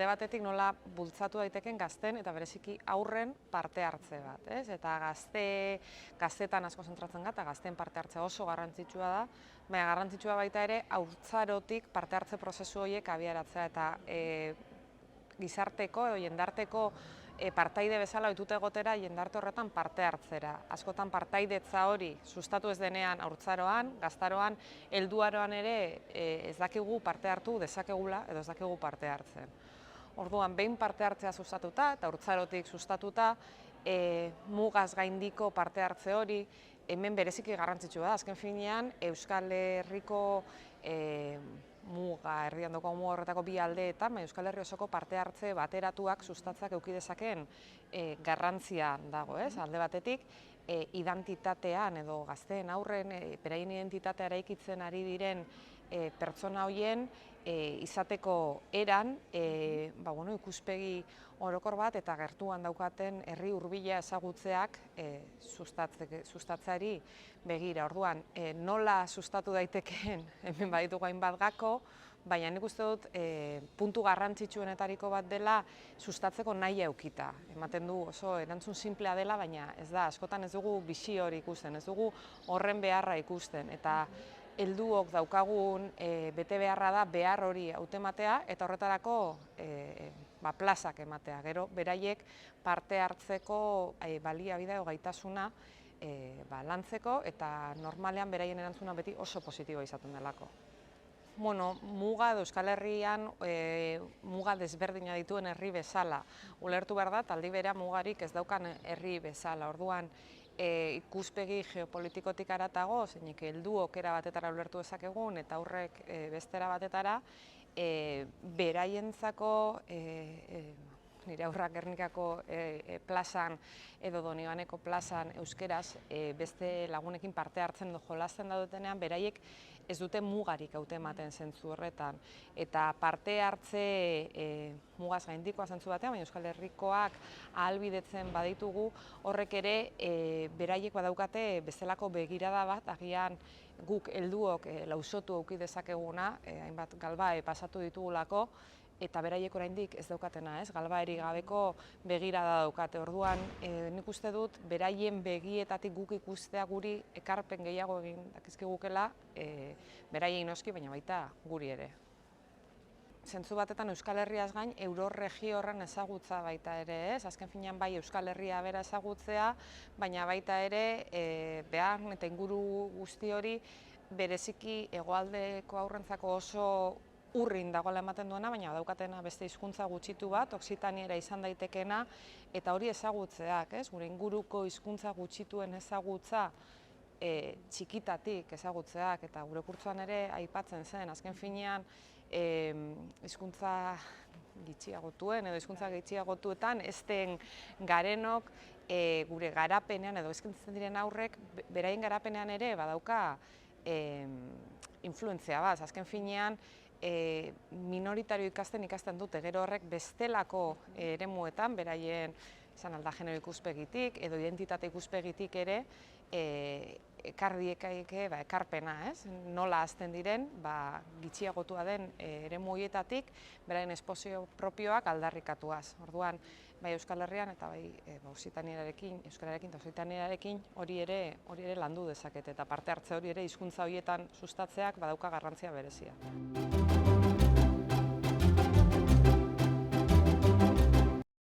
alde batetik nola bultzatu daiteken gazten eta bereziki haurren parte hartze bat, ez? Eta gaztetan asko zentratzen gara, eta gazteen parte hartzea oso garrantzitsua da, baina garrantzitsua baita ere haurtzarotik parte hartze prozesu horiek abiaratzea eta gizarteko edo jendarteko partaide bezala ohituta egotera jendarte horretan parte hartzera. Askotan partaidetza hori sustatu ez denean haurtzaroan, gaztaroan, helduaroan ere ez dakigu parte hartu dezakegula edo ez dakigu parte hartzen. Orduan, behin parte hartzea sustatuta eta haurtzarotik sustatuta, mugaz gaindiko parte hartze hori hemen bereziki garrantzitsua da. Azken finean, Euskal Herriko herrian daukagun muga horretako bi aldeetan, Euskal Herri osoko parte hartze bateratuak sustatzak eduki dezakeen garrantzia dago, ez? Alde batetik, identitatean edo gazteen haurren beraien identitatea eraikitzen ari diren pertsona horien izateko eran ikuspegi orokor bat eta gertuan daukaten herri hurbila ezagutzeak sustatzeari begira. Orduan, nola sustatu daitekeen hemen baditugu hainbat gako, baina nik uste dut puntu garrantzitsuenetariko bat dela sustatzeko nahi eukita. Ematen du oso erantzun sinplea dela, baina ez da, askotan ez dugu bisi hori ikusten, ez dugu horren beharra ikusten. Eta helduok daukagun bete beharra da behar hori hautematea eta horretarako plazak ematea. Gero, beraiek parte hartzeko baliabide edo gaitasuna lantzeko eta normalean beraien erantzuna beti oso positiboa izaten delako. Muga edo Euskal Herrian muga desberdina dituen herri bezala ulertu behar da, aldi berean mugarik ez daukan herri bezala. Orduan, ikuspegi geopolitikotik haratago, zeinek helduok era batetara ulertu dezakegun eta aurrek bestera batetara, beraientzako nire haurrak Gernikako plazan edo Donibaneko plazan euskeraz beste lagunekin parte hartzen edo jolasten daudetenean, beraiek ez dute mugarik hautematen zentzu horretan. Eta parte hartze mugaz gaindikoa zentzu batean, baina Euskal Herrikoak ahalbidetzen baditugu, horrek ere beraiek badaukate bestelako begirada bat, agian guk helduok lausotu eduki dezakeguna, hainbat galba pasatu ditugulako, eta beraiek oraindik ez daukatena, ez? Galbaerik gabeko begirada daukate. Orduan, nik uste dut, beraien begietatik guk ikustea guri ekarpen gehiago egin dakizkigukela, beraiei noski, baina baita guri ere. Zentzu batetan Euskal Herriaz gain, euroregio horren ezagutza baita ere, ez? Azken finean bai Euskal Herria bera ezagutzea, baina baita ere behar eta inguru guzti hori bereziki hegoaldeko haurrentzako oso urrin dagoela ematen duena, baina daukatena beste hizkuntza gutxitu bat, oksitaniera izan daitekeena, eta hori ezagutzeak, ez? Gure inguruko hizkuntza gutxituen ezagutza txikitatik ezagutzeak, eta gure kurtsoan ere aipatzen zen, azken finean hizkuntza gitxiagotuen edo hizkuntza gitxiagotuetan ezten garenok gure garapenean edo eskaintzen diren haurrek beraien garapenean ere badauka influentzia bat. Azken finean minoritario ikasten dute, gero horrek bestelako eremuetan, beraien izan alda genero ikuspegitik edo identitate ikuspegitik ere ekarpena, ez? Nola hazten diren, gitxiagotua den eremu horietatik, beraien esposio propioak aldarrikatuaz. Orduan, bai Euskal Herrian eta bai Oksitanierarekin, euskararekin eta Oksitanierarekin hori ere landu dezakete eta parte hartze hori ere hizkuntza horietan sustatzeak badauka garrantzia berezia.